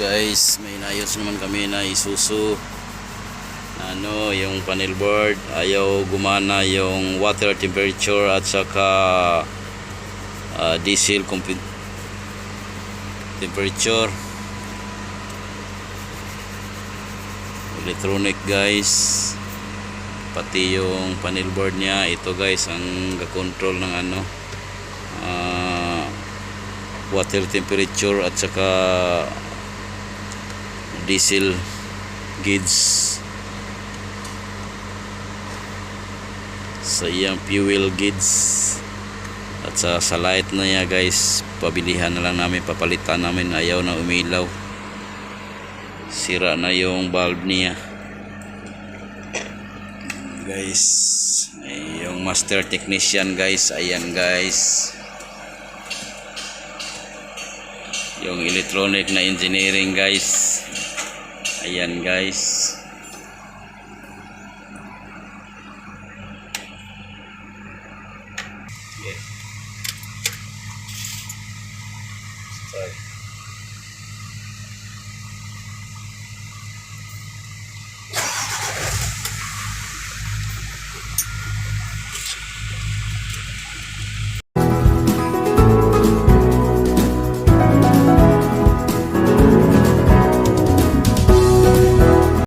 guys, may inayos naman kami na Isuzu. Yung panel board, ayaw gumana yung water temperature at saka diesel temperature. Electronic guys, pati yung panel board niya. Ito guys ang control ng water temperature at saka diesel gauge sa iyang fuel gauge. At sa light na niya guys, pabilihan na lang namin, papalitan namin. Ayaw na umilaw, sira na yung bulb niya guys. Yung master technician guys, ayan guys, yung electronic na engineering guys, ayan guys. Okay. Start.